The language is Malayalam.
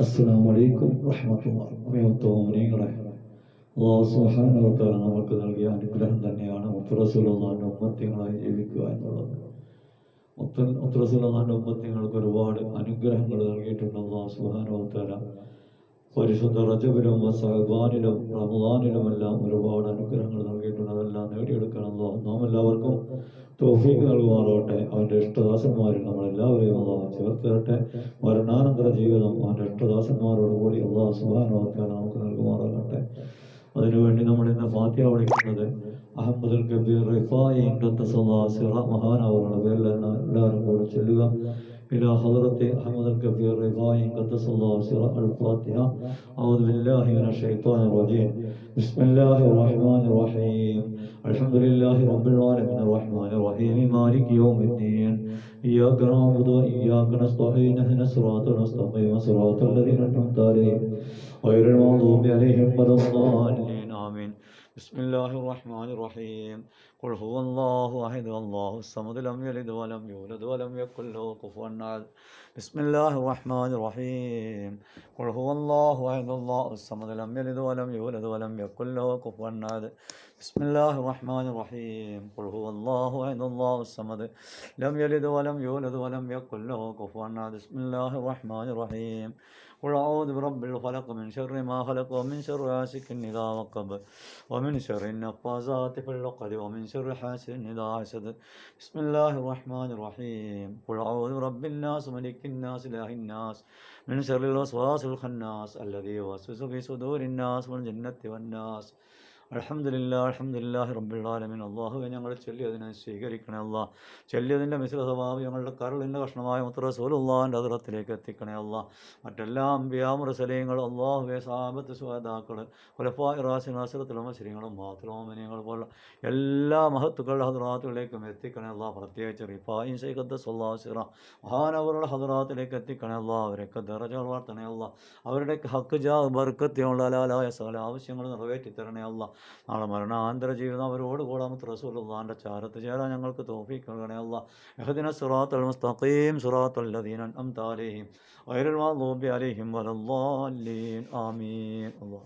അസ്സലാമു അലൈക്കും വറഹ്മത്തുള്ളാഹി. പ്രിയമുത്തമീങ്ങളെ, അല്ലാഹു സുബ്ഹാനഹു വ തആല നമുക്ക് നൽകിയ അനുഗ്രഹം തന്നെയാണ് മുത്തറസൂലുള്ളാഹിന്റെ ഉമ്മത്തികളായി ജീവിക്കുക എന്നുള്ളത്. മുത്തറസൂലുള്ളാഹിന്റെ ഉമ്മത്തിങ്ങൾക്ക് ഒരുപാട് അനുഗ്രഹങ്ങൾ നൽകിയിട്ടുണ്ട് അല്ലാഹു സുബ്ഹാനഹു വ തആല. പരിശുദ്ധ റജബിലും ശഅബാനിലും റമളാനിലുമെല്ലാം ഒരുപാട് അനുഗ്രഹങ്ങൾ നൽകിയിട്ടുണ്ട്. അതെല്ലാം നേടിയെടുക്കണം അല്ലാഹു നാം എല്ലാവർക്കും തൗഫീഖ് നൽകുമാറാകട്ടെ. അവൻ്റെ ഇഷ്ടദാസന്മാരിൽ നമ്മളെല്ലാവരെയും അല്ലാഹു ചേർത്ത് തരട്ടെ. മരണാനന്തര ജീവിതം അവൻ്റെ ഇഷ്ടദാസന്മാരോടുകൂടി അല്ലാഹു സുബ്ഹാനഹു വ തആല നമുക്ക് നൽകുമാറാകട്ടെ. അതിനുവേണ്ടി നമ്മൾ ഇന്ന് ഫാത്തിഹ പഠിക്കുന്നത് അഹമ്മദുൽ കബീർ റിഫായി മഹാനവറുടെ പേരിൽ എല്ലാവരും കൂടെ ചൊല്ലുക. إلى حضرة أحمد الكبير الرفاعي قدس الله سره الفاتحة. أعوذ بالله من الشيطان الرجيم. بسم الله الرحمن الرحيم. الحمد لله رب العالمين الرحمن الرحيم مالك يوم الدين. إياك نعبد وإياك نستعين اهدنا الصراط المستقيم صراط الذين أنعمت عليهم غير المغضوب عليهم ولا الضالين آمين. بسم الله الرحمن الرحيم. قل هو الله أحد الله الصمد لم يلد ولم يولد ولم يكن له كفوا أحد. بسم الله الرحمن الرحيم. قل هو الله أحد الله الصمد لم يلد ولم يولد ولم يكن له كفوا أحد. بسم الله الرحمن الرحيم. قل هو الله أحد الله الصمد لم يلد ولم يولد ولم يكن له كفوا أحد. بسم الله الرحمن الرحيم. قل أعوذ برب الفلق من شر ما خلق ومن شر غاسق إذا وقب ومن شر النفاثات في العقد ومن شر حاسد إذا حسد. بسم الله الرحمن الرحيم. قل أعوذ برب الناس ملك الناس إله الناس من شر الوسواس الخناس الذي يوسوس في صدور الناس والجنة والناس. അൽഹംദുലില്ലാഹി റബ്ബിൽ ആലമീൻ. അല്ലാഹുവേ, ഞങ്ങൾ ചൊല്ലിയതിനെ സ്വീകരിക്കണേ അല്ലാ. ചൊല്ലിയതിൻ്റെ മിശ്ര സ്വഭാവം ഞങ്ങളുടെ കരളിൻ്റെ കഷ്ണമായ റസൂലുള്ളാഹിൻ്റെ ഹദ്റത്തിലേക്ക് എത്തിക്കണേ അല്ലാ. മറ്റെല്ലാ അംബിയാ മുർസലീങ്ങൾ, അല്ലാഹുവേ, സഹാബത്ത്, ശുഹദാക്കൾ, ഖുലഫാഇ റാഷിദീൻ, അശ്റത്തുൽ മുബശ്ശിരീങ്ങളും മുഅ്മിനീങ്ങൾ പോലുള്ള എല്ലാ മഹത്തുക്കളുടെ ഹദ്റാത്തുകളിലേക്കും എത്തിക്കണേ അല്ലാ. പ്രത്യേകിച്ച് റിഫായി ശൈഖ് ഖദ്ദസല്ലാഹു സിറഹു മഹാനവറുടെ ഹദ്റാത്തിലേക്ക് എത്തിക്കണേ അല്ലാ. അവരൊക്കെ ദറജകൾ വളർത്തണേ അല്ലാ. അവരുടെ ഹക്ക് ജാ ബർക്കത്തിയുള്ള ഹലാലായ സകല ആവശ്യങ്ങൾ നിറവേറ്റി തരണേ അല്ലാ. നാളെ മരണാന്തര ജീവിതം അവരോട് കൂടാൻ റസൂലുള്ളാഹിന്റെ ചാരത്ത് ചേരാൻ ഞങ്ങൾക്ക് തൗഫീഖ് നൽകണേ അല്ലാ. ഇഹ്ദിന സിറാത്തൽ മുസ്തഖീം സിറാത്തൽ ലദീന അൻഅംത അലൈഹിം ഗൈറൽ മഗ്ദൂബി അലൈഹിം വലദ്ദാല്ലീൻ ആമീൻ.